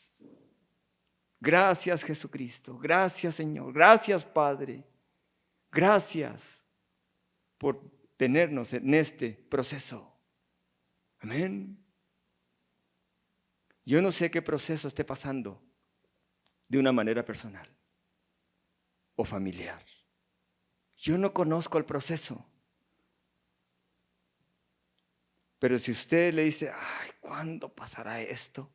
Gracias Jesucristo, gracias Señor, gracias Padre, gracias por tenernos en este proceso. Amén. Yo no sé qué proceso esté pasando de una manera personal o familiar. Yo no conozco el proceso. Pero si usted le dice, ay, ¿cuándo pasará esto?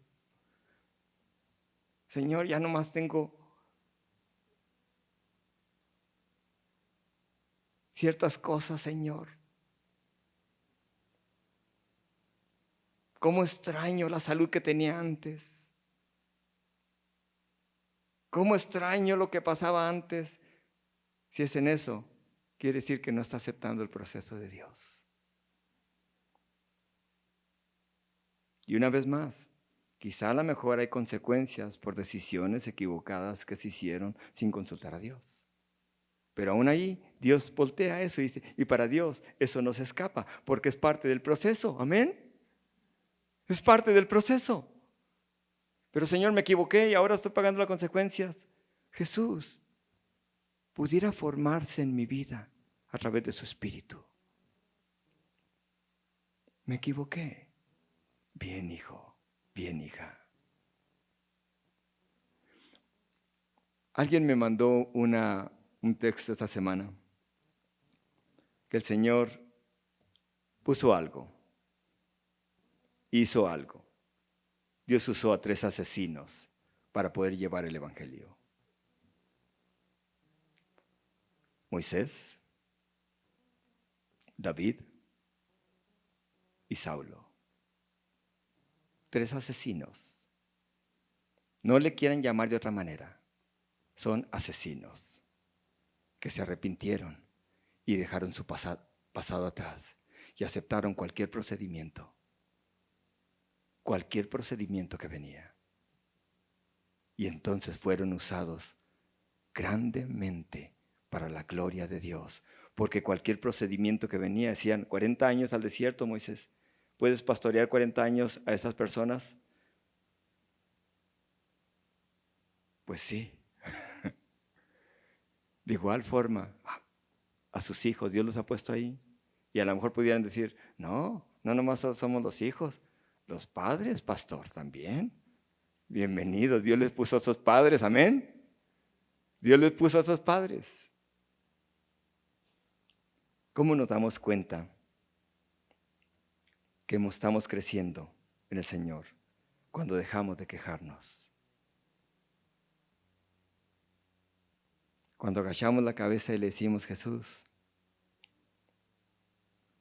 Señor, ya nomás tengo ciertas cosas, Señor. ¿Cómo extraño la salud que tenía antes? ¿Cómo extraño lo que pasaba antes? Si es en eso, quiere decir que no está aceptando el proceso de Dios. Y una vez más, quizá a lo mejor hay consecuencias por decisiones equivocadas que se hicieron sin consultar a Dios. Pero aún ahí, Dios voltea eso y dice, y para Dios eso no se escapa, porque es parte del proceso, amén. Es parte del proceso. Pero Señor, me equivoqué y ahora estoy pagando las consecuencias. Jesús pudiera formarse en mi vida a través de su Espíritu. Me equivoqué. Bien, hijo, bien, hija. Alguien me mandó un texto esta semana que el Señor puso algo, hizo algo. Dios usó a 3 asesinos para poder llevar el evangelio. Moisés, David y Saulo. 3 asesinos. No le quieran llamar de otra manera. Son asesinos que se arrepintieron y dejaron su pasado atrás y aceptaron cualquier procedimiento que venía. Y entonces fueron usados grandemente para la gloria de Dios, porque cualquier procedimiento que venía, decían, 40 años al desierto, Moisés, ¿puedes pastorear 40 años a esas personas? Pues sí. De igual forma, a sus hijos Dios los ha puesto ahí. Y a lo mejor pudieran decir, no nomás somos los hijos, los padres, pastor, también. Bienvenidos, Dios les puso a esos padres, amén. Dios les puso a esos padres. ¿Cómo nos damos cuenta que estamos creciendo en el Señor cuando dejamos de quejarnos? Cuando agachamos la cabeza y le decimos, Jesús,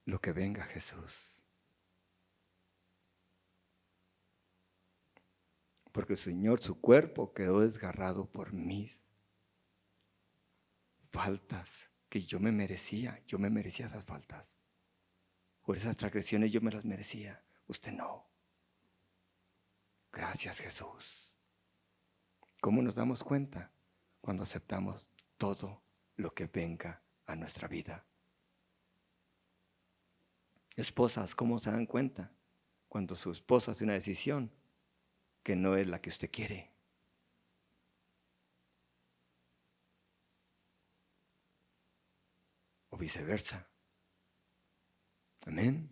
lo que venga, Jesús. Porque Señor, su cuerpo quedó desgarrado por mis faltas que yo me merecía esas faltas. Por esas transgresiones yo me las merecía, usted no. Gracias, Jesús. ¿Cómo nos damos cuenta? Cuando aceptamos todo lo que venga a nuestra vida. Esposas, ¿cómo se dan cuenta? Cuando su esposo hace una decisión que no es la que usted quiere. O viceversa. Amén.